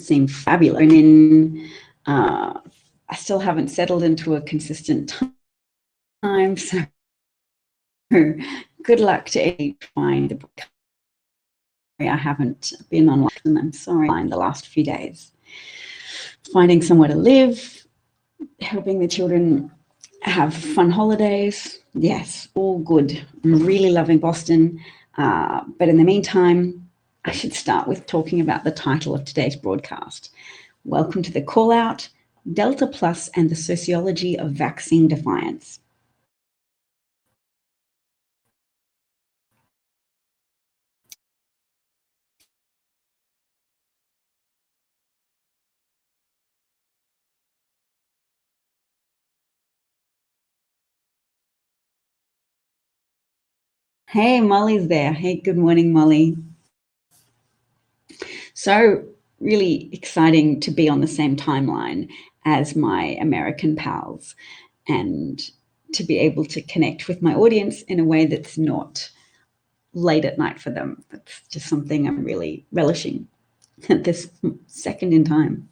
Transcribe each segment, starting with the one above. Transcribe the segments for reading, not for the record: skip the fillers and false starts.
seem fabulous. And then I still haven't settled into a consistent time, so good luck to find the book. I haven't been online, and I'm sorry, the last few days. Finding somewhere to live, helping the children have fun holidays. Yes, all good. I'm really loving Boston. But in the meantime, I should start with talking about the title of today's broadcast. Welcome to the Call Out, Delta Plus and the Sociology of Vaccine Defiance. Hey, Molly's there. Hey, good morning, Molly. So really exciting to be on the same timeline as my American pals and to be able to connect with my audience in a way that's not late at night for them. That's just something I'm really relishing at this second in time.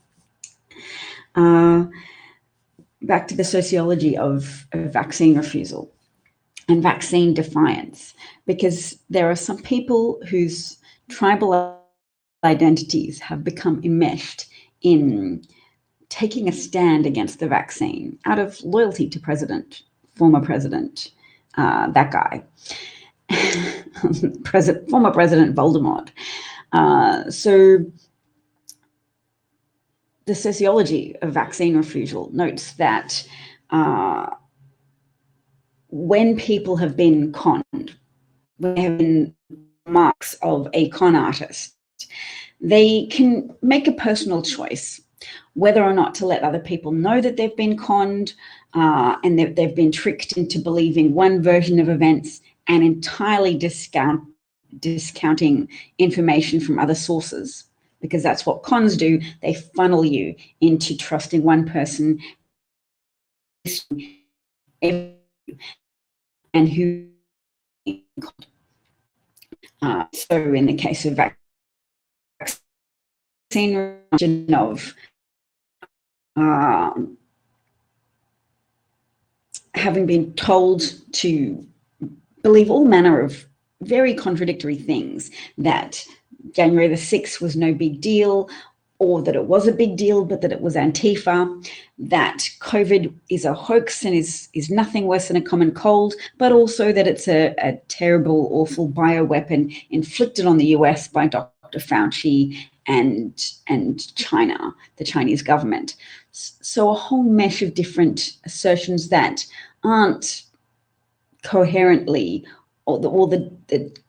Back to the sociology of vaccine refusal and vaccine defiance, because there are some people whose tribal identities have become enmeshed in taking a stand against the vaccine out of loyalty to former president, that guy, former President Voldemort. So the sociology of vaccine refusal notes that when people have been conned, when there have been marks of a con artist, they can make a personal choice whether or not to let other people know that they've been conned and that they've been tricked into believing one version of events and entirely discounting information from other sources, because that's what cons do. They funnel you into trusting one person and who. So in the case of vaccine of having been told to believe all manner of very contradictory things, that January the 6th was no big deal, or that it was a big deal, but that it was Antifa, that COVID is a hoax and is nothing worse than a common cold, but also that it's a terrible, awful bioweapon inflicted on the US by Dr. Fauci and China, the Chinese government. So a whole mesh of different assertions that aren't coherently or that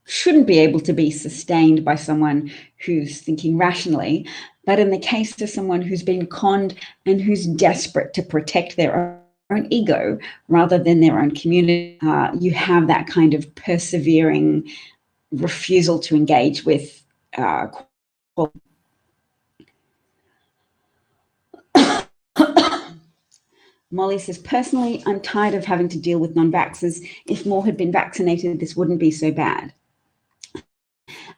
shouldn't be able to be sustained by someone who's thinking rationally. But in the case of someone who's been conned and who's desperate to protect their own ego rather than their own community, you have that kind of persevering refusal to engage with Molly says, personally, I'm tired of having to deal with non-vaxxers. If more had been vaccinated, this wouldn't be so bad.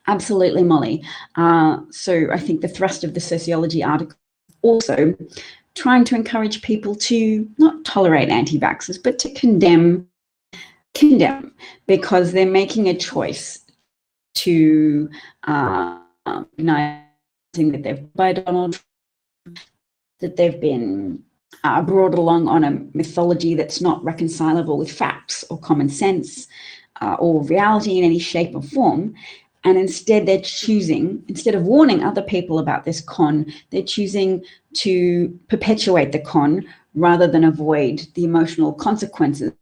Absolutely, Molly. So I think the thrust of the sociology article also trying to encourage people to not tolerate anti-vaxxers, but to condemn, because they're making a choice to recognizing that they've by Donald Trump, that they've been brought along on a mythology that's not reconcilable with facts or common sense or reality in any shape or form. And instead they're choosing, instead of warning other people about this con, they're choosing to perpetuate the con rather than avoid the emotional consequences,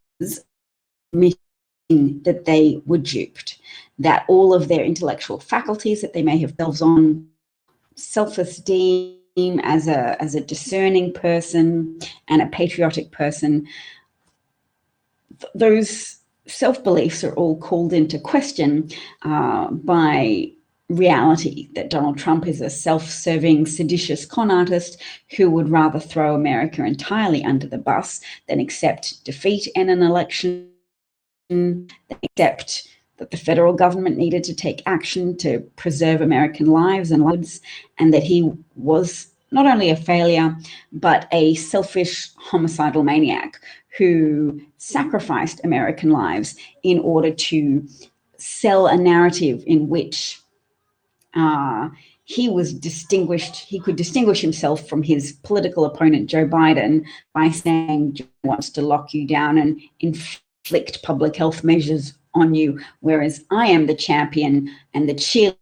admitting that they were duped, that all of their intellectual faculties that they may have built on, self-esteem as a discerning person and a patriotic person, those self-beliefs are all called into question by reality, that Donald Trump is a self-serving, seditious con artist who would rather throw America entirely under the bus than accept defeat in an election, accept that the federal government needed to take action to preserve American lives and lives, and that he was not only a failure, but a selfish homicidal maniac who sacrificed American lives in order to sell a narrative in which he was distinguished. He could distinguish himself from his political opponent, Joe Biden, by saying Joe wants to lock you down and inflict public health measures on you, whereas I am the champion and the cheerleader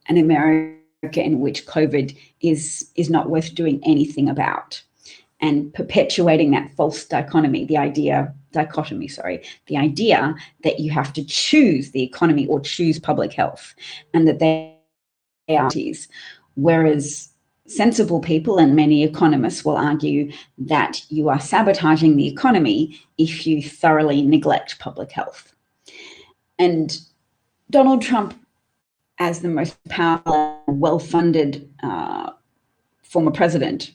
in America in which COVID is not worth doing anything about, and perpetuating that false dichotomy, the idea that you have to choose the economy or choose public health, and that they are, whereas sensible people and many economists will argue that you are sabotaging the economy if you thoroughly neglect public health. And Donald Trump, as the most powerful and well-funded former president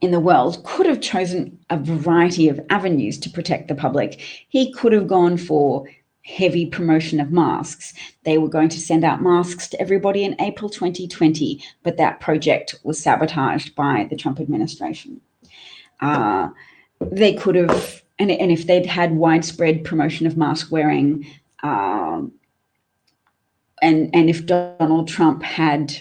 in the world, could have chosen a variety of avenues to protect the public. He could have gone for heavy promotion of masks. They were going to send out masks to everybody in April 2020, but that project was sabotaged by the Trump administration. They could have, and if they'd had widespread promotion of mask wearing, and if Donald Trump had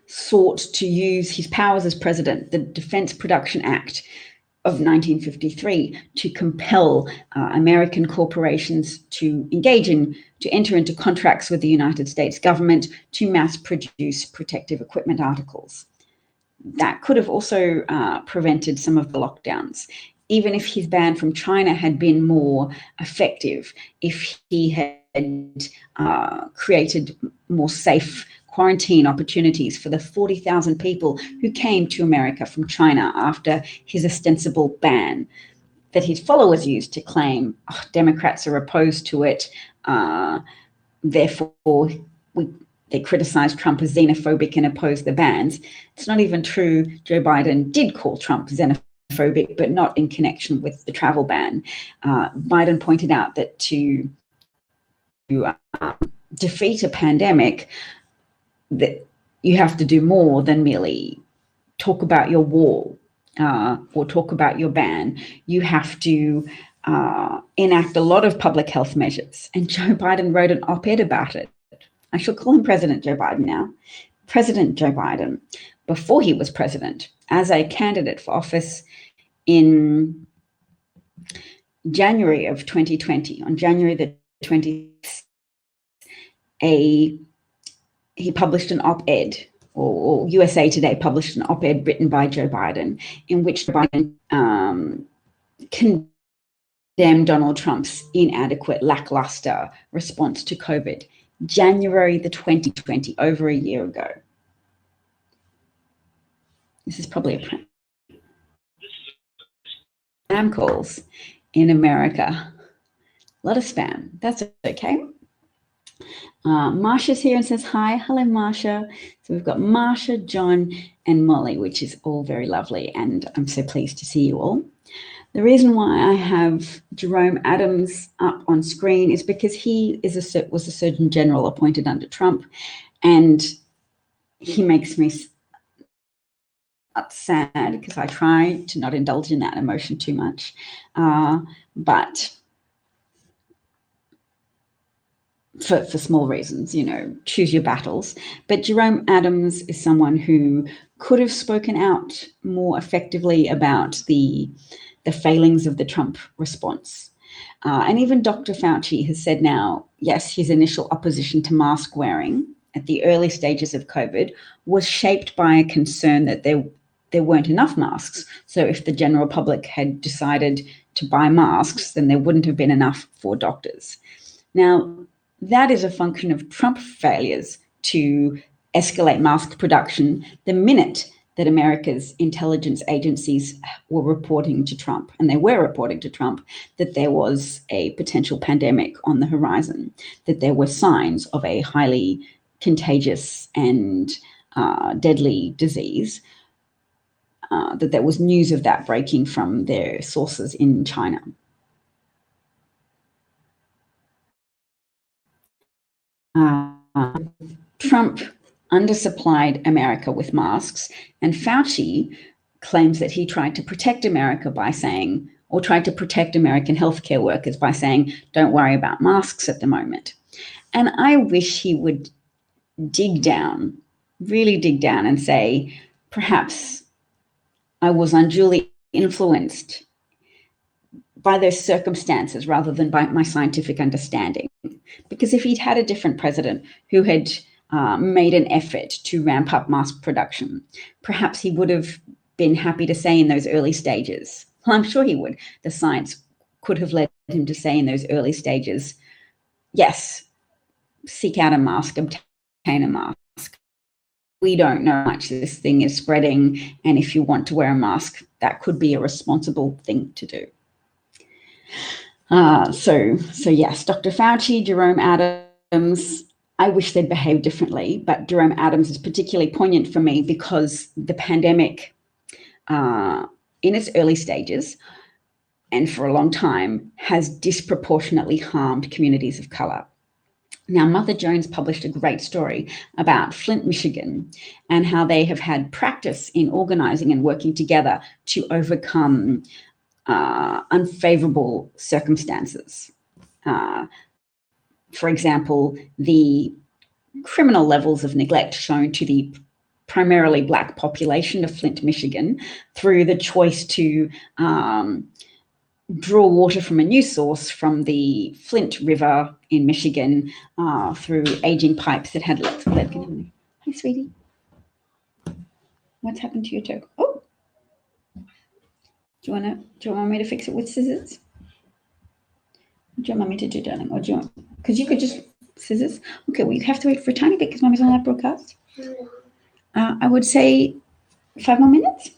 sought to use his powers as president, the Defense Production Act of 1953, to compel American corporations to enter into contracts with the United States government to mass produce protective equipment articles. That could have also prevented some of the lockdowns. Even if his ban from China had been more effective, if he had created more safe quarantine opportunities for the 40,000 people who came to America from China after his ostensible ban, that his followers used to claim, oh, Democrats are opposed to it, therefore they criticized Trump as xenophobic and opposed the bans. It's not even true. Joe Biden did call Trump xenophobic, but not in connection with the travel ban. Biden pointed out that to defeat a pandemic, that you have to do more than merely talk about your wall or talk about your ban. You have to enact a lot of public health measures. And Joe Biden wrote an op-ed about it. I shall call him President Joe Biden now. President Joe Biden, before he was president, as a candidate for office in January of 2020, on January the 26th, he published an op-ed, or USA Today published an op-ed written by Joe Biden, in which Biden condemned Donald Trump's inadequate, lackluster response to COVID. January the 2020, over a year ago. This is probably a spam calls in America. A lot of spam. That's okay. Marsha's here and says hi. Hello, Marsha. So we've got Marsha, John, and Molly, which is all very lovely, and I'm so pleased to see you all. The reason why I have Jerome Adams up on screen is because he was a Surgeon General appointed under Trump, and he makes me sad because I try to not indulge in that emotion too much, but for small reasons, choose your battles. But Jerome Adams is someone who could have spoken out more effectively about the failings of the Trump response. And even Dr. Fauci has said now, yes, his initial opposition to mask wearing at the early stages of COVID was shaped by a concern that there weren't enough masks. So if the general public had decided to buy masks, then there wouldn't have been enough for doctors. Now, that is a function of Trump failures to escalate mask production the minute that America's intelligence agencies were reporting to Trump, and they were reporting to Trump, that there was a potential pandemic on the horizon, that there were signs of a highly contagious and deadly disease, that there was news of that breaking from their sources in China. Trump undersupplied America with masks, and Fauci claims that he tried to protect America by saying, or tried to protect American healthcare workers by saying, don't worry about masks at the moment. And I wish he would dig down, really dig down and say, perhaps I was unduly influenced by those circumstances rather than by my scientific understanding. Because if he'd had a different president who had made an effort to ramp up mask production, perhaps he would have been happy to say in those early stages, well, I'm sure he would, the science could have led him to say in those early stages, yes, seek out a mask, obtain a mask. We don't know how much this thing is spreading, and if you want to wear a mask, that could be a responsible thing to do. So yes, Dr. Fauci, Jerome Adams, I wish they'd behave differently, but Jerome Adams is particularly poignant for me because the pandemic, in its early stages, and for a long time, has disproportionately harmed communities of color. Now, Mother Jones published a great story about Flint, Michigan, and how they have had practice in organizing and working together to overcome unfavorable circumstances. For example, the criminal levels of neglect shown to the primarily Black population of Flint, Michigan, through the choice to draw water from a new source from the Flint River in Michigan through aging pipes that had lead. Hi, sweetie. What's happened to your toe? Oh, do you want me to fix it with scissors? What do you want me to do, darling? Or do you want? Because you could just scissors. Okay, well, you have to wait for a tiny bit because Mommy's on that broadcast. I would say 5 more minutes.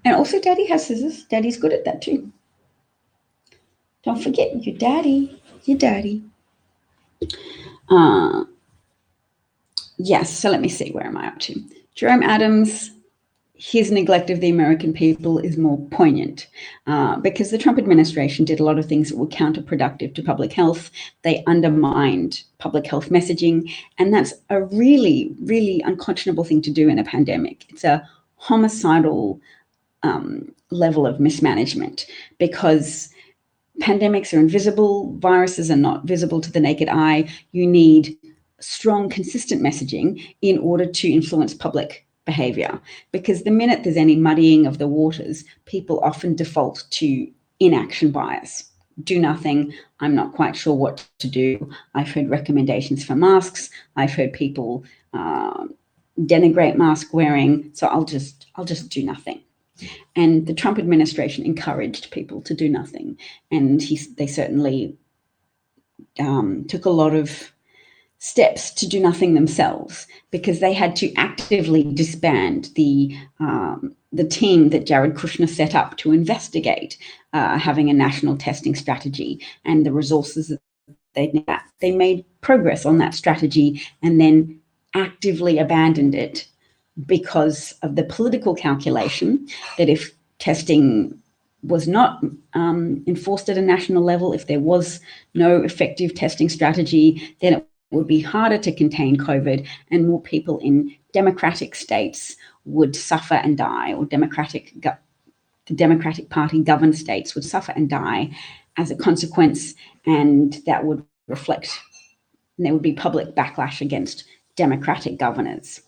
And also, Daddy has scissors. Daddy's good at that too. Don't forget your daddy. Your daddy. Yes, so let me see. Where am I up to? Jerome Adams, his neglect of the American people is more poignant because the Trump administration did a lot of things that were counterproductive to public health. They undermined public health messaging, and that's a really, really unconscionable thing to do in a pandemic. It's a homicidal level of mismanagement because pandemics are invisible, viruses are not visible to the naked eye. You need strong, consistent messaging in order to influence public behavior, because the minute there's any muddying of the waters, people often default to inaction bias. Do nothing. I'm not quite sure what to do. I've heard recommendations for masks. I've heard people denigrate mask wearing, so I'll just do nothing. And the Trump administration encouraged people to do nothing, and they certainly took a lot of steps to do nothing themselves because they had to actively disband the team that Jared Kushner set up to investigate having a national testing strategy and the resources that they made progress on that strategy and then actively abandoned it because of the political calculation that if testing was not enforced at a national level, if there was no effective testing strategy, then it would be harder to contain COVID and more people in democratic states would suffer and die, or the Democratic Party governed states would suffer and die as a consequence, and that would reflect, and there would be public backlash against Democratic governors.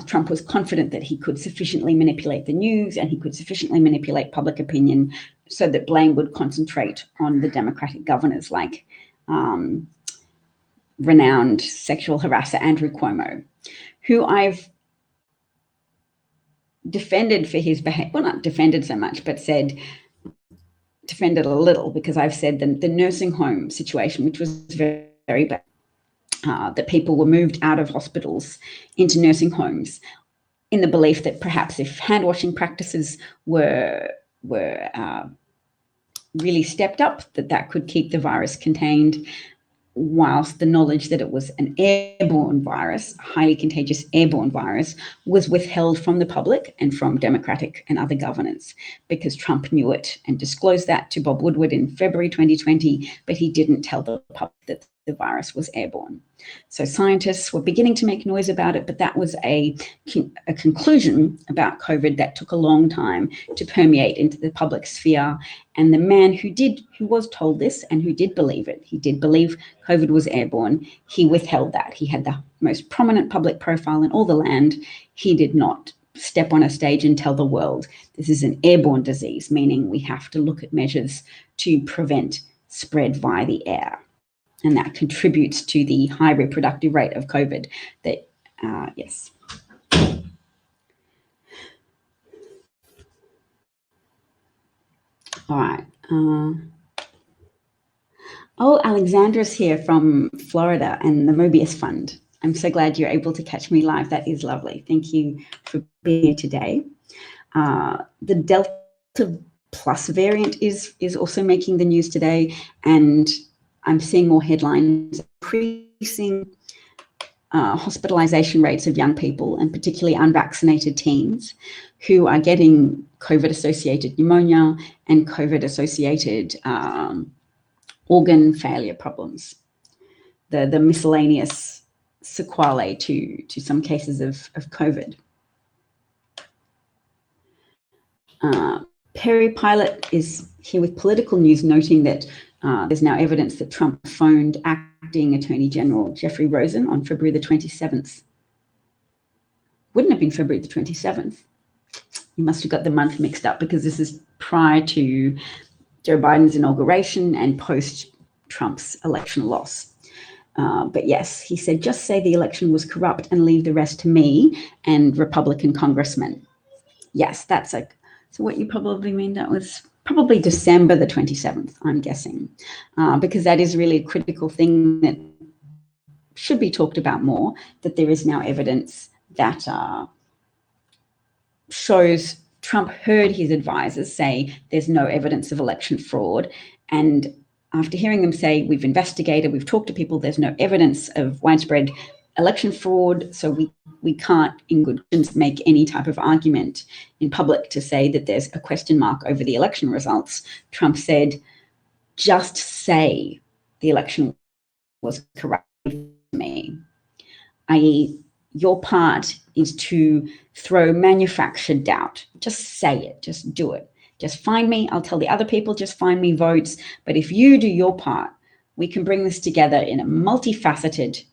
Trump was confident that he could sufficiently manipulate the news and he could sufficiently manipulate public opinion so that blame would concentrate on the Democratic governors like renowned sexual harasser Andrew Cuomo, who I've defended for his behavior, well, not defended so much, but defended a little, because I've said the nursing home situation, which was very, very bad, that people were moved out of hospitals into nursing homes in the belief that perhaps if hand washing practices were really stepped up, that could keep the virus contained, whilst the knowledge that it was an airborne virus, a highly contagious airborne virus, was withheld from the public and from Democratic and other governors, because Trump knew it and disclosed that to Bob Woodward in February 2020, but he didn't tell the public that the virus was airborne. So scientists were beginning to make noise about it, but that was a conclusion about COVID that took a long time to permeate into the public sphere. And the man who was told this and who did believe it, he did believe COVID was airborne, he withheld that. He had the most prominent public profile in all the land. He did not step on a stage and tell the world this is an airborne disease, meaning we have to look at measures to prevent spread via the air. And that contributes to the high reproductive rate of COVID. Yes. All right. Alexandra's here from Florida and the Mobius Fund. I'm so glad you're able to catch me live. That is lovely. Thank you for being here today. The Delta Plus variant is also making the news today, and I'm seeing more headlines increasing hospitalization rates of young people, and particularly unvaccinated teens, who are getting COVID-associated pneumonia and COVID-associated organ failure problems. The miscellaneous sequelae to some cases of COVID. Perry Pilot is here with political news, noting that there's now evidence that Trump phoned acting Attorney General Jeffrey Rosen on February the 27th. Wouldn't have been February the 27th. You must have got the month mixed up, because this is prior to Joe Biden's inauguration and post Trump's election loss. But yes, he said, just say the election was corrupt and leave the rest to me and Republican congressmen. Yes, so what you probably mean, that was probably December the 27th, I'm guessing, because that is really a critical thing that should be talked about more, that there is now evidence that shows Trump heard his advisors say there's no evidence of election fraud, and after hearing them say, we've investigated, we've talked to people, there's no evidence of widespread election fraud, so we can't, in good conscience, make any type of argument in public to say that there's a question mark over the election results. Trump said, just say the election was corrupt to me, i.e., your part is to throw manufactured doubt. Just say it, just do it. Just find me, I'll tell the other people, just find me votes. But if you do your part, we can bring this together in a multifaceted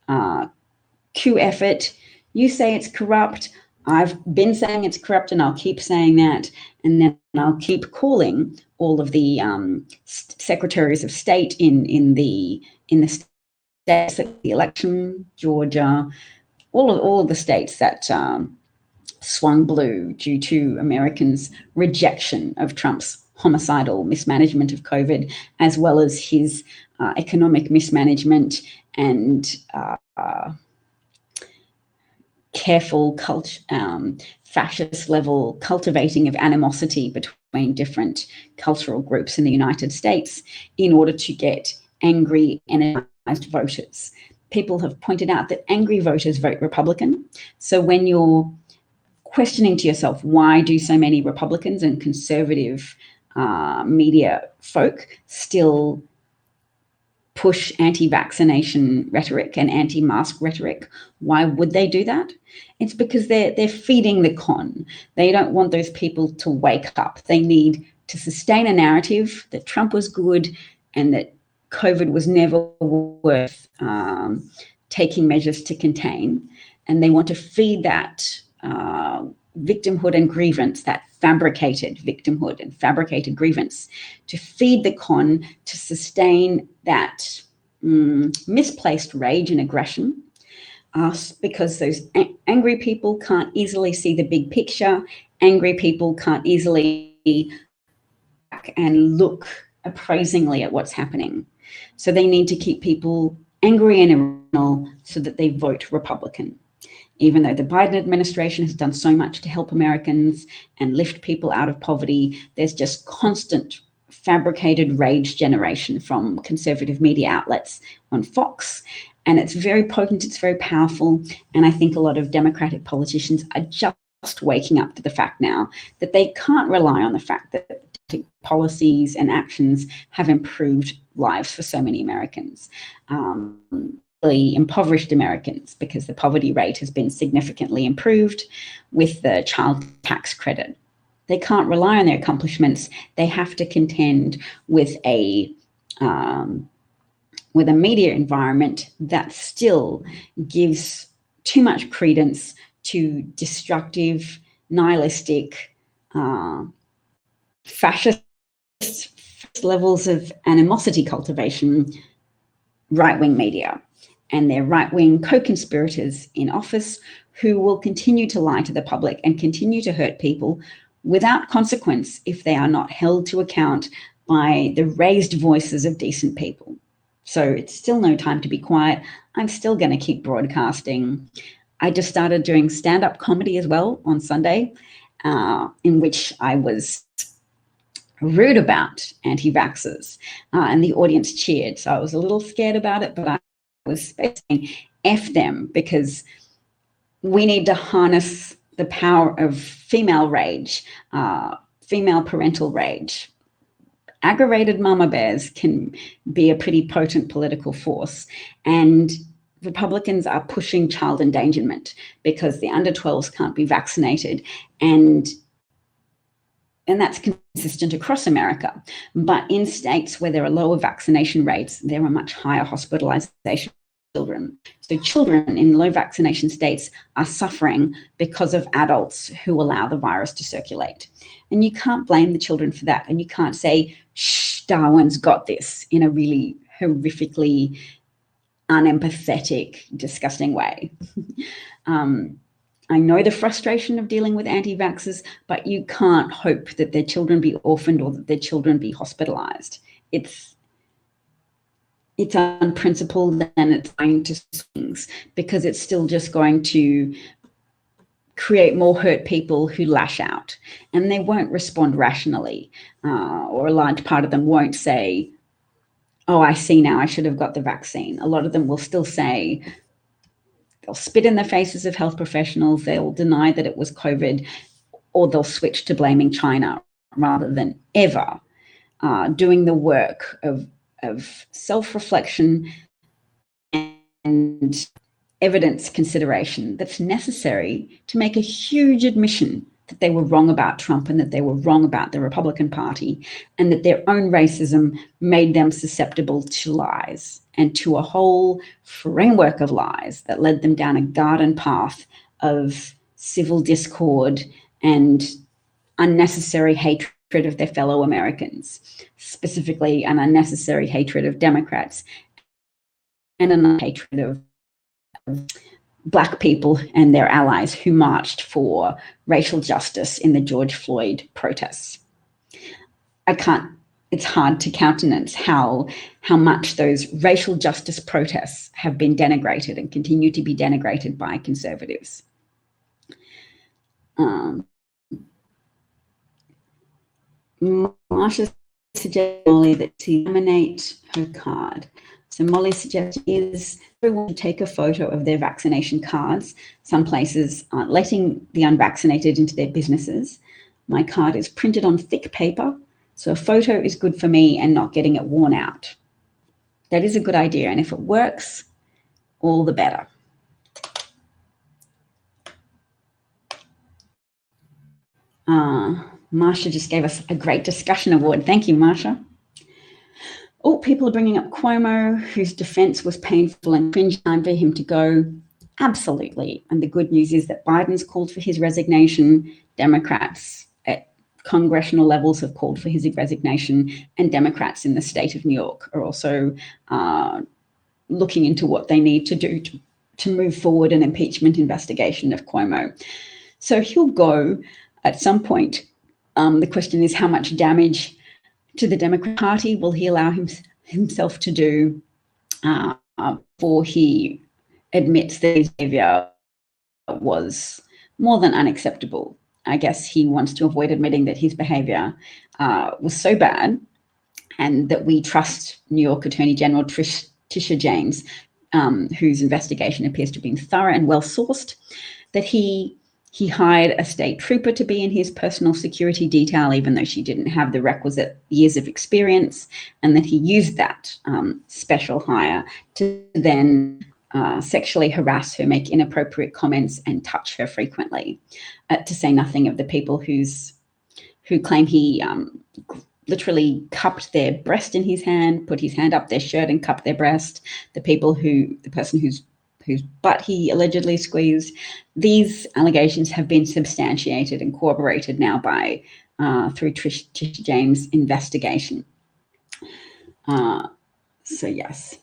coup effort. You say it's corrupt. I've been saying it's corrupt, and I'll keep saying that. And then I'll keep calling all of the secretaries of state in the states at the election, Georgia, all of the states that swung blue due to Americans' rejection of Trump's homicidal mismanagement of COVID, as well as his economic mismanagement and careful fascist level cultivating of animosity between different cultural groups in the United States in order to get angry, energized voters. People have pointed out that angry voters vote Republican. So when you're questioning to yourself, why do so many Republicans and conservative media folk still push anti-vaccination rhetoric and anti-mask rhetoric? Why would they do that? It's because they're feeding the con. They don't want those people to wake up. They need to sustain a narrative that Trump was good and that COVID was never worth taking measures to contain. And they want to feed that victimhood and grievance, that fabricated victimhood and fabricated grievance, to feed the con, to sustain that misplaced rage and aggression, because those angry people can't easily see the big picture. Angry people can't easily back and look appraisingly at what's happening. So they need to keep people angry and irrational so that they vote Republican. Even though the Biden administration has done so much to help Americans and lift people out of poverty, there's just constant fabricated rage generation from conservative media outlets on Fox. And it's very potent, it's very powerful. And I think a lot of Democratic politicians are just waking up to the fact now that they can't rely on the fact that policies and actions have improved lives for so many Americans, impoverished Americans, because the poverty rate has been significantly improved with the child tax credit. They can't rely on their accomplishments. They have to contend with a media environment that still gives too much credence to destructive, nihilistic, fascist levels of animosity cultivation right-wing media and their right-wing co-conspirators in office who will continue to lie to the public and continue to hurt people without consequence if they are not held to account by the raised voices of decent people. So it's still no time to be quiet. I'm still going to keep broadcasting. I just started doing stand-up comedy as well on Sunday, in which I was rude about anti-vaxxers, and the audience cheered. So I was a little scared about it, but I was saying F them, because we need to harness the power of female rage, female parental rage. Aggravated mama bears can be a pretty potent political force, and Republicans are pushing child endangerment because the under 12s can't be vaccinated, and that's consistent across America. But in states where there are lower vaccination rates, there are much higher hospitalization of children. So children in low vaccination states are suffering because of adults who allow the virus to circulate. And you can't blame the children for that. And you can't say, shh, Darwin's got this, in a really horrifically unempathetic, disgusting way. I know the frustration of dealing with anti-vaxxers, but you can't hope that their children be orphaned or that their children be hospitalized. It's unprincipled, and it's going to swings, because it's still just going to create more hurt people who lash out, and they won't respond rationally, or a large part of them won't say, oh, I see now, I should have got the vaccine. A lot of them will still say, they'll spit in the faces of health professionals, they'll deny that it was COVID, or they'll switch to blaming China rather than ever doing the work of self-reflection and evidence consideration that's necessary to make a huge admission that they were wrong about Trump and that they were wrong about the Republican Party, and that their own racism made them susceptible to lies and to a whole framework of lies that led them down a garden path of civil discord and unnecessary hatred of their fellow Americans, specifically an unnecessary hatred of Democrats and a hatred of Black people and their allies who marched for racial justice in the George Floyd protests. It's hard to countenance how much those racial justice protests have been denigrated and continue to be denigrated by conservatives. Marsha suggested Molly that she laminate her card. So Molly's suggestion is everyone to take a photo of their vaccination cards. Some places aren't letting the unvaccinated into their businesses. My card is printed on thick paper, so a photo is good for me and not getting it worn out. That is a good idea, and if it works, all the better. Marsha just gave us a great discussion award. Thank you, Marsha. Oh, people are bringing up Cuomo, whose defense was painful and cringe. Time for him to go. Absolutely. And the good news is that Biden's called for his resignation. Democrats at congressional levels have called for his resignation, and Democrats in the state of New York are also looking into what they need to do to move forward an impeachment investigation of Cuomo. So he'll go at some point. The question is, how much damage to the Democrat Party will he allow himself to do before he admits that his behavior was more than unacceptable? I guess he wants to avoid admitting that his behavior was so bad, and that we trust New York Attorney General Tisha James, whose investigation appears to have been thorough and well-sourced, that he He hired a state trooper to be in his personal security detail, even though she didn't have the requisite years of experience, and that he used that special hire to then sexually harass her, make inappropriate comments, and touch her frequently, to say nothing of the people who claim he literally cupped their breast in his hand, put his hand up their shirt and cupped their breast, the person whose butt he allegedly squeezed. These allegations have been substantiated and corroborated now by through Trish James' investigation. So yes.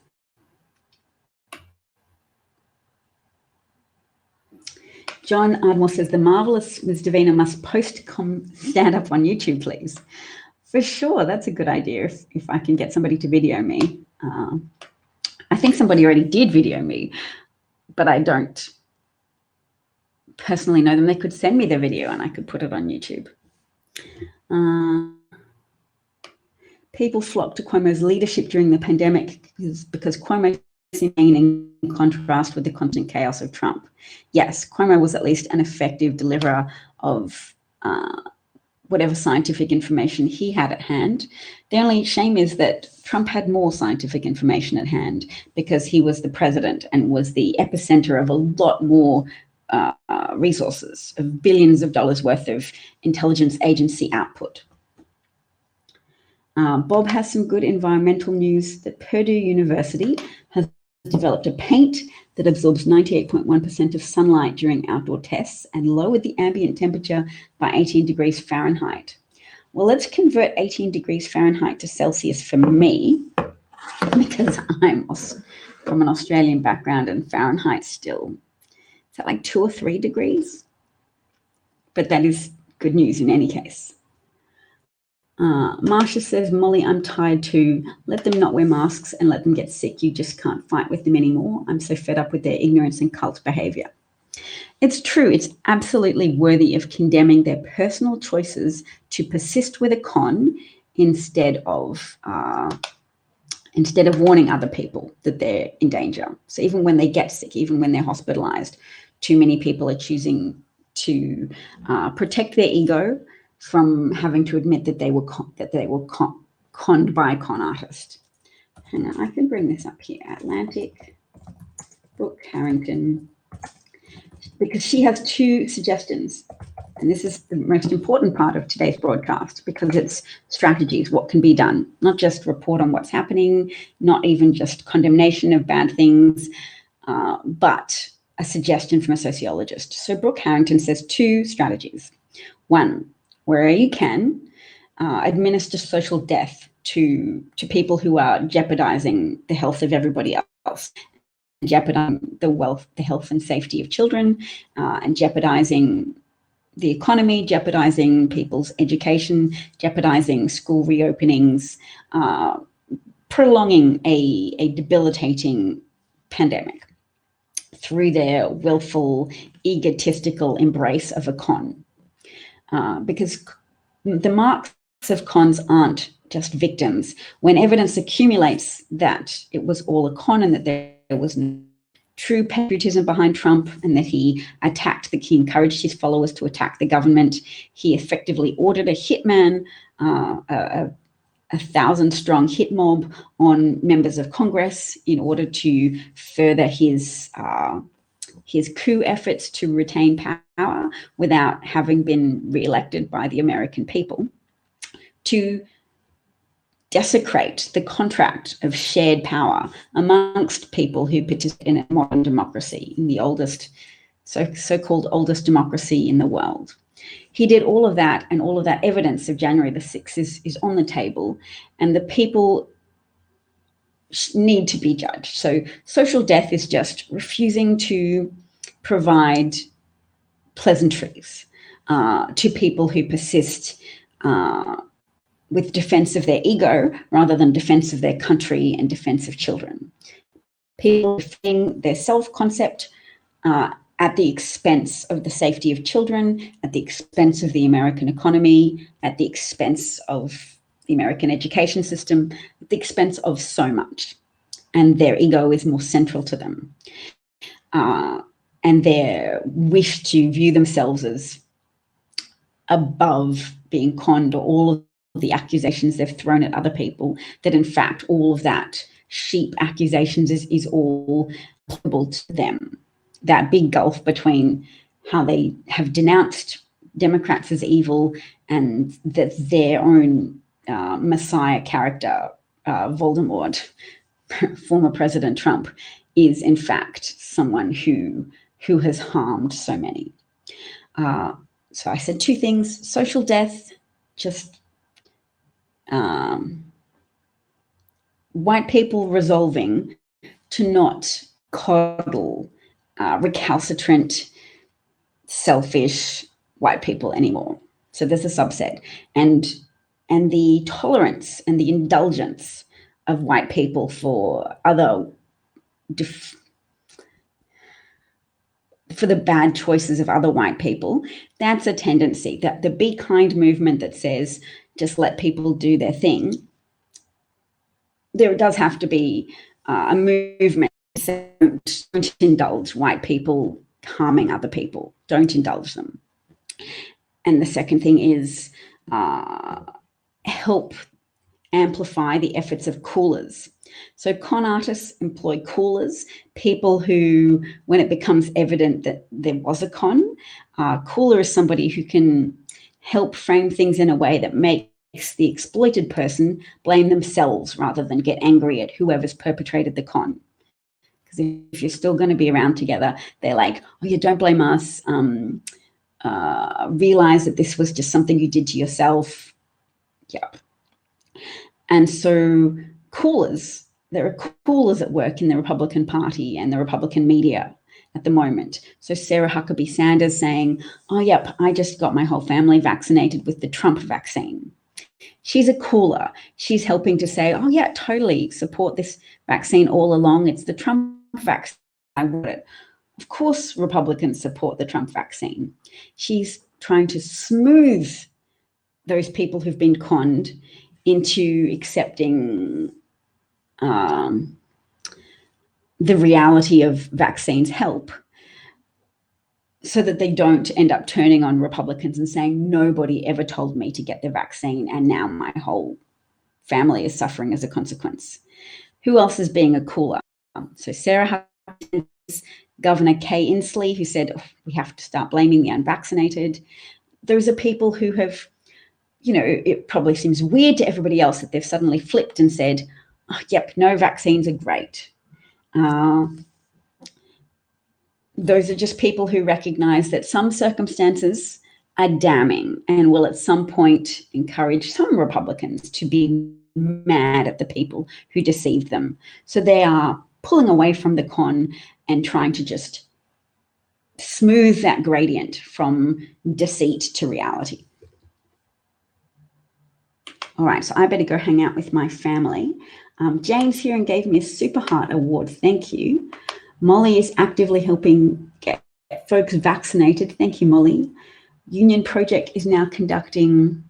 John Ardmore says, the marvelous Ms. Davina must stand up on YouTube, please. For sure, that's a good idea if I can get somebody to video me. I think somebody already did video me, but I don't personally know them. They could send me the video and I could put it on YouTube. People flocked to Cuomo's leadership during the pandemic because Cuomo is in contrast with the constant chaos of Trump. Yes, Cuomo was at least an effective deliverer of whatever scientific information he had at hand. The only shame is that Trump had more scientific information at hand because he was the president and was the epicenter of a lot more resources, of billions of dollars worth of intelligence agency output. Bob has some good environmental news that Purdue University has developed a paint that absorbs 98.1% of sunlight during outdoor tests and lowered the ambient temperature by 18 degrees Fahrenheit. Well, let's convert 18 degrees Fahrenheit to Celsius for me, because I'm from an Australian background and Fahrenheit still, is that like 2 or 3 degrees? But that is good news in any case. Marsha says, Molly, I'm tired too. Let them not wear masks and let them get sick. You just can't fight with them anymore. I'm so fed up with their ignorance and cult behavior. It's true. It's absolutely worthy of condemning their personal choices to persist with a con instead of warning other people that they're in danger. So even when they get sick, even when they're hospitalized, too many people are choosing to protect their ego from having to admit that they were conned by a con artist. Hang on, I can bring this up here. Atlantic, Brooke Harrington, because she has 2 suggestions. And this is the most important part of today's broadcast because it's strategies, what can be done, not just report on what's happening, not even just condemnation of bad things, but a suggestion from a sociologist. So Brooke Harrington says 2 strategies. 1, where you can, administer social death to people who are jeopardizing the health of everybody else, jeopardizing the health and safety of children, and jeopardizing the economy, jeopardizing people's education, jeopardizing school reopenings, prolonging a debilitating pandemic through their willful, egotistical embrace of a con. Because the marks of cons aren't just victims. When evidence accumulates that it was all a con and that there was no true patriotism behind Trump and that he encouraged his followers to attack the government, he effectively ordered a hitman, a 1,000-strong hit mob on members of Congress in order to further his coup efforts to retain power without having been re-elected by the American people, to desecrate the contract of shared power amongst people who participate in a modern democracy, in the so-called oldest democracy in the world. He did all of that, and all of that evidence of January the 6th is on the table, and the people need to be judged. So social death is just refusing to provide pleasantries to people who persist with defense of their ego rather than defense of their country and defense of children. People defending their self-concept at the expense of the safety of children, at the expense of the American economy, at the expense of the American education system, at the expense of so much. And their ego is more central to them. and their wish to view themselves as above being conned, or all of the accusations they've thrown at other people, that in fact all of that sheep accusations is all applicable to them. That big gulf between how they have denounced Democrats as evil and that their own Messiah character, Voldemort, former President Trump, is in fact someone who has harmed so many. So I said two things: social death, just white people resolving to not coddle recalcitrant, selfish white people anymore. So there's a subset. And the tolerance and the indulgence of white people for other for the bad choices of other white people, that's a tendency. That the Be Kind movement that says just let people do their thing, there does have to be a movement that says don't indulge white people harming other people. Don't indulge them. And the second thing is help amplify the efforts of coolers. So con artists employ coolers, people who, when it becomes evident that there was a con, cooler is somebody who can help frame things in a way that makes the exploited person blame themselves rather than get angry at whoever's perpetrated the con. Because if you're still going to be around together, they're like, oh, you don't blame us. Realize that this was just something you did to yourself. Yep. And so coolers, there are coolers at work in the Republican Party and the Republican media at the moment. So Sarah Huckabee Sanders saying, oh, yep, I just got my whole family vaccinated with the Trump vaccine. She's a cooler. She's helping to say, oh, yeah, totally support this vaccine all along. It's the Trump vaccine. I want it. Of course, Republicans support the Trump vaccine. She's trying to smooth those people who've been conned into accepting the reality of vaccines help, so that they don't end up turning on Republicans and saying, nobody ever told me to get the vaccine, and now my whole family is suffering as a consequence. Who else is being a cooler? So Sarah Huckabee, Governor Kay Inslee, who said, oh, we have to start blaming the unvaccinated. Those are people who have, you know, it probably seems weird to everybody else that they've suddenly flipped and said, oh, yep, no vaccines are great. Those are just people who recognize that some circumstances are damning and will at some point encourage some Republicans to be mad at the people who deceived them. So they are pulling away from the con and trying to just smooth that gradient from deceit to reality. All right, so I better go hang out with my family. Jane's here and gave me a Super Heart Award. Thank you. Molly is actively helping get folks vaccinated. Thank you, Molly. Union Project is now conducting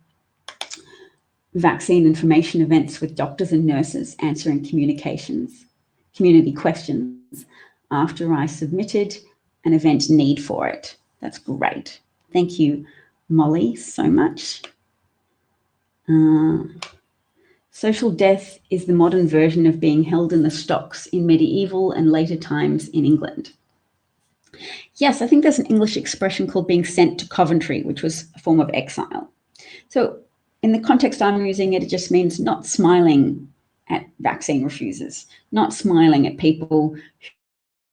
vaccine information events with doctors and nurses, answering community questions after I submitted an event need for it. That's great. Thank you, Molly, so much. Social death is the modern version of being held in the stocks in medieval and later times in England. Yes, I think there's an English expression called being sent to Coventry, which was a form of exile. So in the context I'm using it, it just means not smiling at vaccine refusers, not smiling at people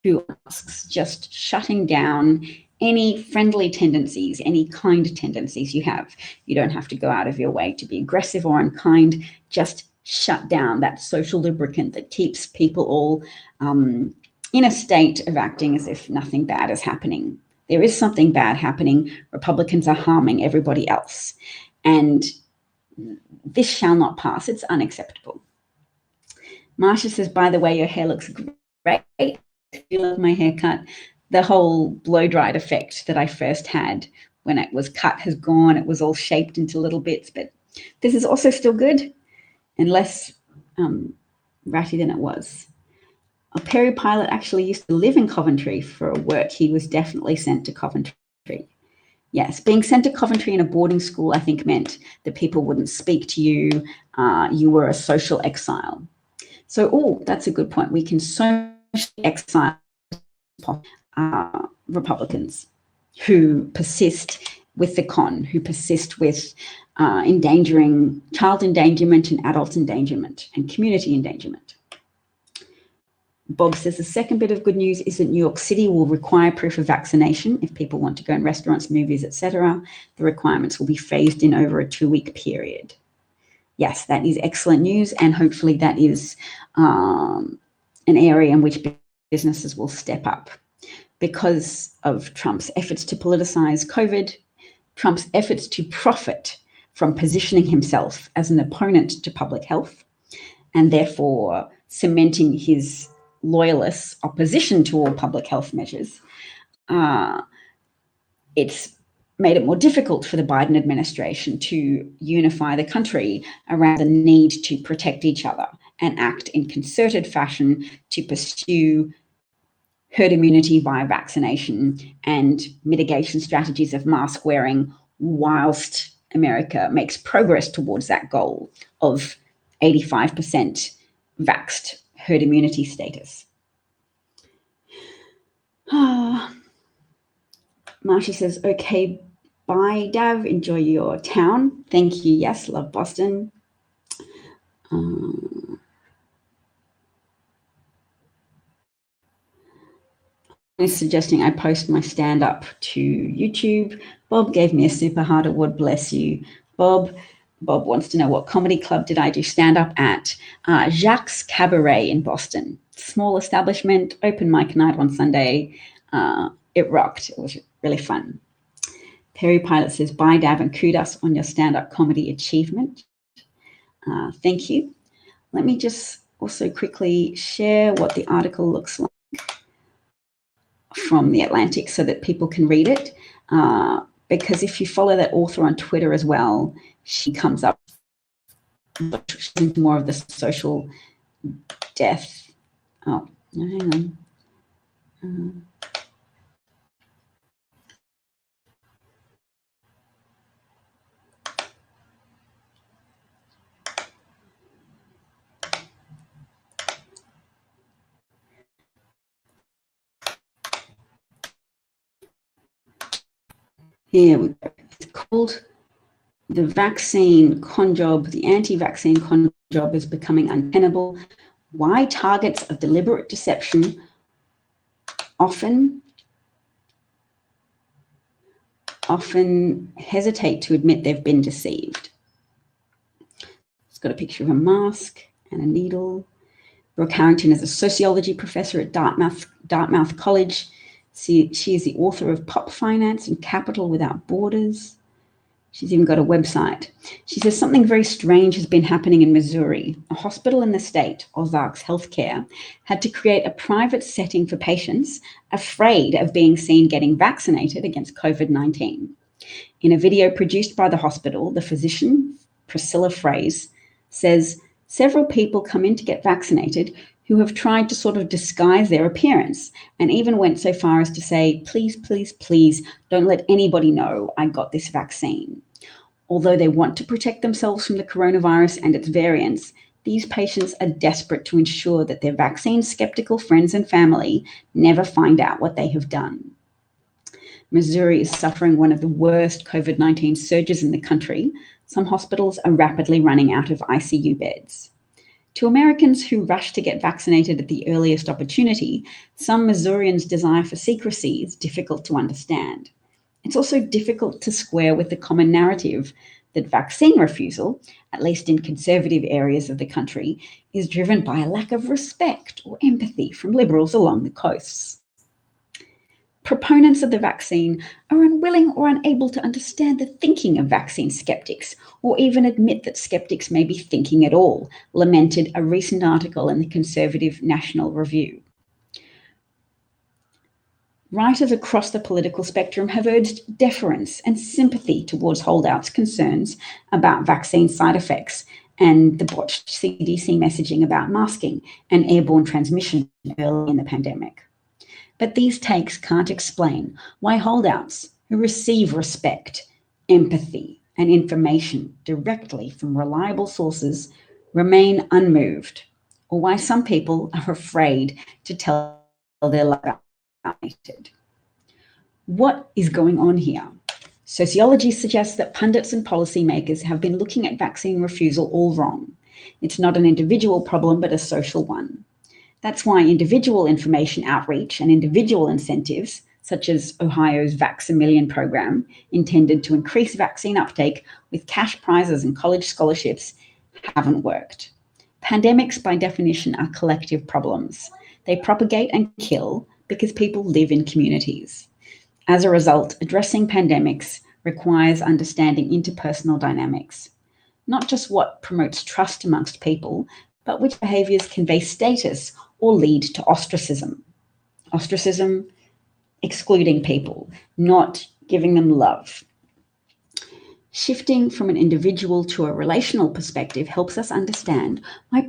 who asks, just shutting down any friendly tendencies, any kind tendencies you have. You don't have to go out of your way to be aggressive or unkind. Just shut down that social lubricant that keeps people all in a state of acting as if nothing bad is happening. There is something bad happening. Republicans are harming everybody else. And this shall not pass. It's unacceptable. Marsha says, by the way, your hair looks great. You love my haircut. The whole blow-dried effect that I first had when it was cut has gone. It was all shaped into little bits, but this is also still good and less ratty than it was. Perry Pilot actually used to live in Coventry for work. He was definitely sent to Coventry. Yes, being sent to Coventry in a boarding school, I think, meant that people wouldn't speak to you. You were a social exile. So, that's a good point. We can socially exile Republicans who persist with the con, who persist with endangering child endangerment and adult endangerment and community endangerment. Bob says the second bit of good news is that New York City will require proof of vaccination if people want to go in restaurants, movies, etc. The requirements will be phased in over a 2-week period. Yes, that is excellent news, and hopefully that is an area in which businesses will step up. Because of Trump's efforts to politicize COVID, Trump's efforts to profit from positioning himself as an opponent to public health, and therefore cementing his loyalists' opposition to all public health measures, it's made it more difficult for the Biden administration to unify the country around the need to protect each other and act in concerted fashion to pursue herd immunity via vaccination and mitigation strategies of mask wearing, whilst America makes progress towards that goal of 85% vaxxed herd immunity status. Marsha says, okay, bye, Dav. Enjoy your town. Thank you. Yes, love Boston. Is suggesting I post my stand-up to YouTube. Bob gave me a super hard award. Bless you, Bob. Bob wants to know what comedy club did I do stand-up at? Jacques Cabaret in Boston. Small establishment, open mic night on Sunday. It rocked. It was really fun. Perry Pilot says, bye, Dav, and kudos on your stand-up comedy achievement. Thank you. Let me just also quickly share what the article looks like from The Atlantic so that people can read it. Because if you follow that author on Twitter as well, she comes up more of the social death. Oh, no, hang on. Here we go. It's called The Vaccine Con Job. The anti-vaccine con job is becoming untenable. Why targets of deliberate deception often hesitate to admit they've been deceived. It's got a picture of a mask and a needle. Brooke Harrington is a sociology professor at Dartmouth College. She is the author of Pop Finance and Capital Without Borders. She's even got a website. She says something very strange has been happening in Missouri. A hospital in the state, Ozarks Healthcare, had to create a private setting for patients afraid of being seen getting vaccinated against COVID-19. In a video produced by the hospital, the physician, Priscilla Fraze, says several people come in to get vaccinated who have tried to sort of disguise their appearance and even went so far as to say, please, please, please don't let anybody know I got this vaccine. Although they want to protect themselves from the coronavirus and its variants, these patients are desperate to ensure that their vaccine-skeptical friends and family never find out what they have done. Missouri is suffering one of the worst COVID-19 surges in the country. Some hospitals are rapidly running out of ICU beds. To Americans who rush to get vaccinated at the earliest opportunity, some Missourians' desire for secrecy is difficult to understand. It's also difficult to square with the common narrative that vaccine refusal, at least in conservative areas of the country, is driven by a lack of respect or empathy from liberals along the coasts. Proponents of the vaccine are unwilling or unable to understand the thinking of vaccine skeptics, or even admit that skeptics may be thinking at all, lamented a recent article in the conservative National Review. Writers across the political spectrum have urged deference and sympathy towards holdouts' concerns about vaccine side effects and the botched CDC messaging about masking and airborne transmission early in the pandemic. But these takes can't explain why holdouts who receive respect, empathy, and information directly from reliable sources remain unmoved, or why some people are afraid to tell their life about it. What is going on here? Sociology suggests that pundits and policymakers have been looking at vaccine refusal all wrong. It's not an individual problem, but a social one. That's why individual information outreach and individual incentives, such as Ohio's Vax-A-Million program, intended to increase vaccine uptake with cash prizes and college scholarships, haven't worked. Pandemics, by definition, are collective problems. They propagate and kill because people live in communities. As a result, addressing pandemics requires understanding interpersonal dynamics, not just what promotes trust amongst people, but which behaviors convey status or lead to ostracism. Ostracism, excluding people, not giving them love. Shifting from an individual to a relational perspective helps us understand why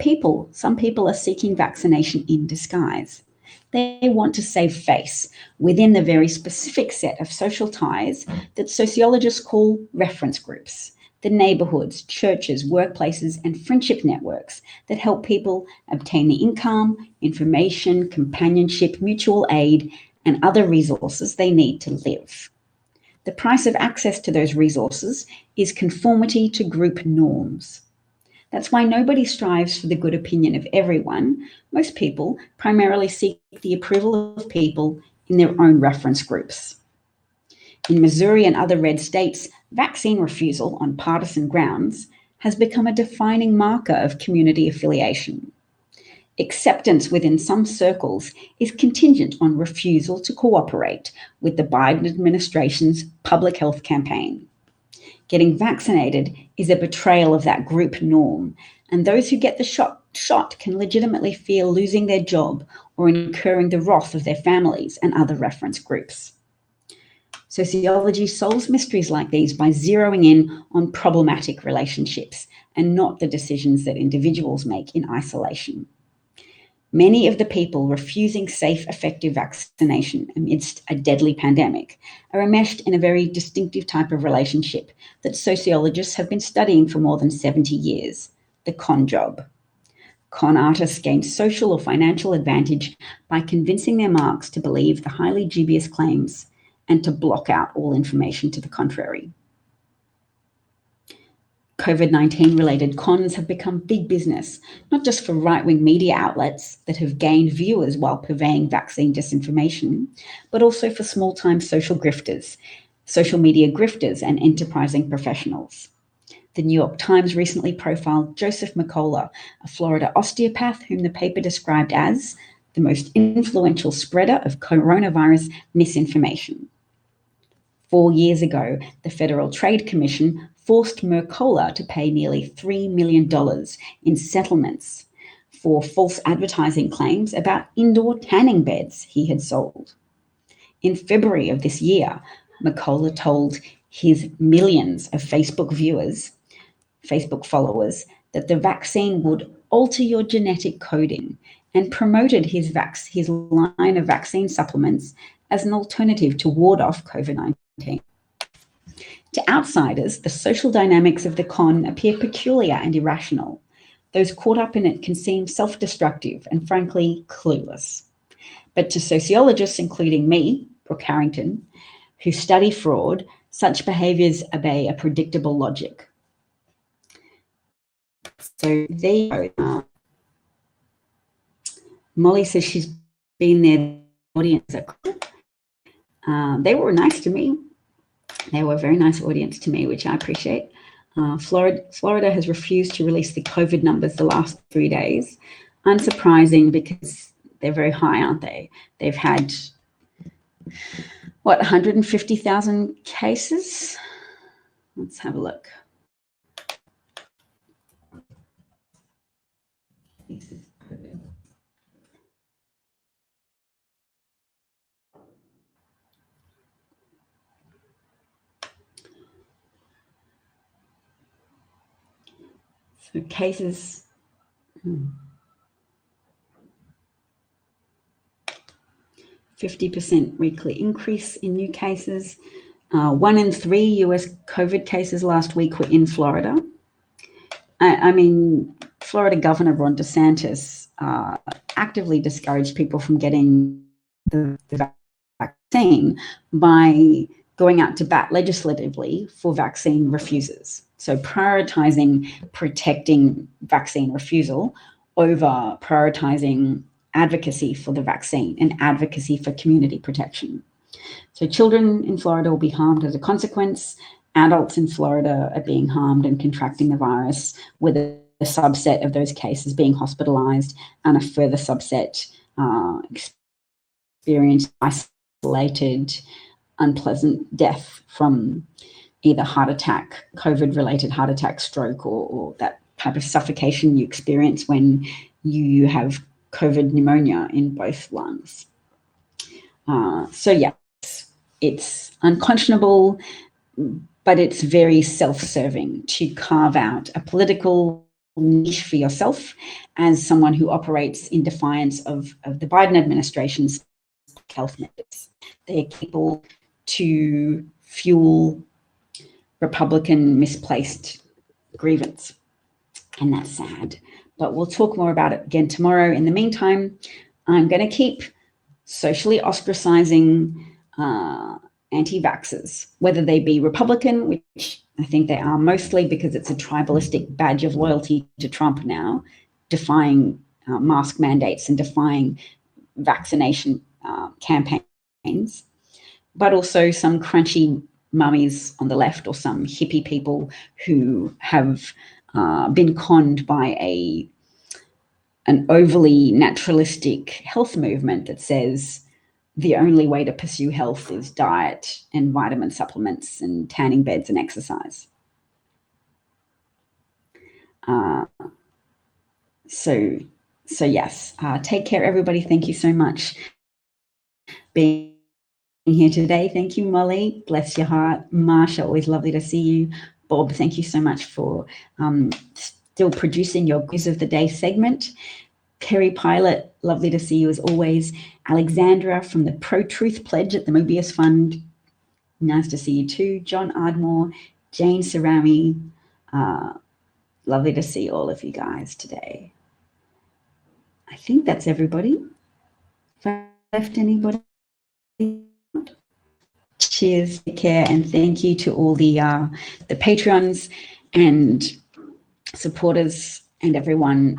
some people are seeking vaccination in disguise. They want to save face within the very specific set of social ties that sociologists call reference groups, the neighborhoods, churches, workplaces, and friendship networks that help people obtain the income, information, companionship, mutual aid, and other resources they need to live. The price of access to those resources is conformity to group norms. That's why nobody strives for the good opinion of everyone. Most people primarily seek the approval of people in their own reference groups. In Missouri and other red states, vaccine refusal on partisan grounds has become a defining marker of community affiliation. Acceptance within some circles is contingent on refusal to cooperate with the Biden administration's public health campaign. Getting vaccinated is a betrayal of that group norm, and those who get the shot can legitimately fear losing their job or incurring the wrath of their families and other reference groups. Sociology solves mysteries like these by zeroing in on problematic relationships and not the decisions that individuals make in isolation. Many of the people refusing safe, effective vaccination amidst a deadly pandemic are enmeshed in a very distinctive type of relationship that sociologists have been studying for more than 70 years, the con job. Con artists gain social or financial advantage by convincing their marks to believe the highly dubious claims and to block out all information to the contrary. COVID-19 related cons have become big business, not just for right-wing media outlets that have gained viewers while purveying vaccine disinformation, but also for small-time social media grifters, and enterprising professionals. The New York Times recently profiled Joseph McCullough, a Florida osteopath whom the paper described as the most influential spreader of coronavirus misinformation. 4 years ago, the Federal Trade Commission forced Mercola to pay nearly $3 million in settlements for false advertising claims about indoor tanning beds he had sold. In February of this year, Mercola told his millions of Facebook followers, that the vaccine would alter your genetic coding and promoted his line of vaccine supplements as an alternative to ward off COVID-19. To outsiders, the social dynamics of the con appear peculiar and irrational. Those caught up in it can seem self-destructive and frankly clueless. But to sociologists, including me, Brooke Harrington, who study fraud, such behaviors obey a predictable logic. So there you go. Molly says she's been there, audience. They were nice to me. They were a very nice audience to me, which I appreciate. Florida has refused to release the COVID numbers the last 3 days. Unsurprising because they're very high, aren't they? They've had, 150,000 cases? Let's have a look. So cases, 50% weekly increase in new cases. 1 in 3 US COVID cases last week were in Florida. I mean, Florida Governor Ron DeSantis actively discouraged people from getting the vaccine by going out to bat legislatively for vaccine refusers. So prioritizing protecting vaccine refusal over prioritizing advocacy for the vaccine and advocacy for community protection. So children in Florida will be harmed as a consequence. Adults in Florida are being harmed and contracting the virus, with a subset of those cases being hospitalized and a further subset experienced isolated, unpleasant death from either heart attack, COVID-related heart attack, stroke, or that type of suffocation you experience when you have COVID pneumonia in both lungs. So yes, it's unconscionable, but it's very self-serving to carve out a political niche for yourself as someone who operates in defiance of the Biden administration's health measures. They're able to fuel Republican misplaced grievance, and that's sad. But we'll talk more about it again tomorrow. In the meantime, I'm going to keep socially ostracizing anti-vaxxers, whether they be Republican, which I think they are mostly because it's a tribalistic badge of loyalty to Trump now, defying mask mandates and defying vaccination campaigns, but also some crunchy mummies on the left or some hippie people who have been conned by an overly naturalistic health movement that says the only way to pursue health is diet and vitamin supplements and tanning beds and exercise. So yes, take care, everybody. Thank you so much being here today. Thank you, Molly. Bless your heart. Marsha, always lovely to see you. Bob, thank you so much for still producing your Quiz of the Day segment. Kerry Pilot, lovely to see you as always. Alexandra from the Pro-Truth Pledge at the Mobius Fund, nice to see you too. John Ardmore, Jane Sarami, lovely to see all of you guys today. I think that's everybody. If I left anybody, cheers, take care, and thank you to all the Patreons and supporters and everyone.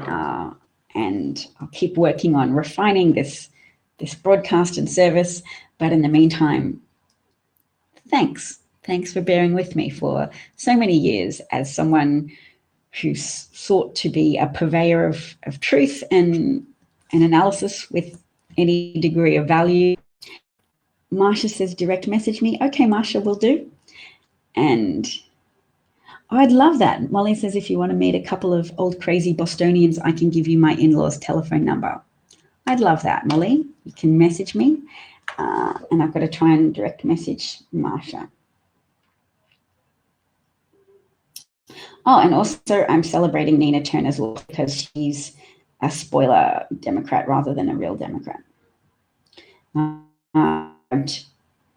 And I'll keep working on refining this broadcast and service. But in the meantime, thanks for bearing with me for so many years as someone who sought to be a purveyor of truth and analysis with any degree of value. Marsha says, direct message me. Okay, Marsha, will do. And I'd love that. Molly says, if you want to meet a couple of old crazy Bostonians, I can give you my in-laws' telephone number. I'd love that, Molly. You can message me. And I've got to try and direct message Marsha. Oh, and also I'm celebrating Nina Turner's law because she's a spoiler Democrat rather than a real Democrat.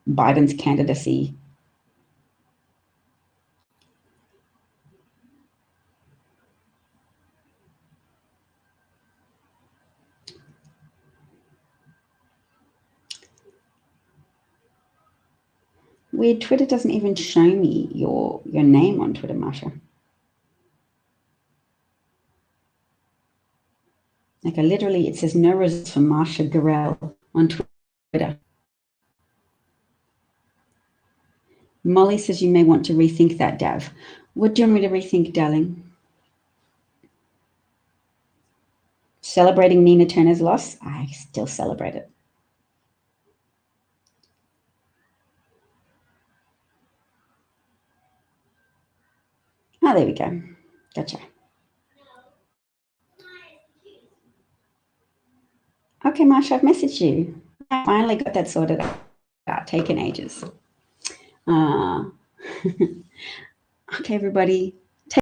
Biden's candidacy. Weird, Twitter doesn't even show me your name on Twitter, Marsha. Like literally, it says no results for Marsha Garrell on Twitter. Molly says you may want to rethink that, Dav. What do you want me to rethink, darling? Celebrating Nina Turner's loss? I still celebrate it. Oh, there we go. Gotcha. Okay, Marsha, I've messaged you. I finally got that sorted out. Taken ages. Okay, everybody.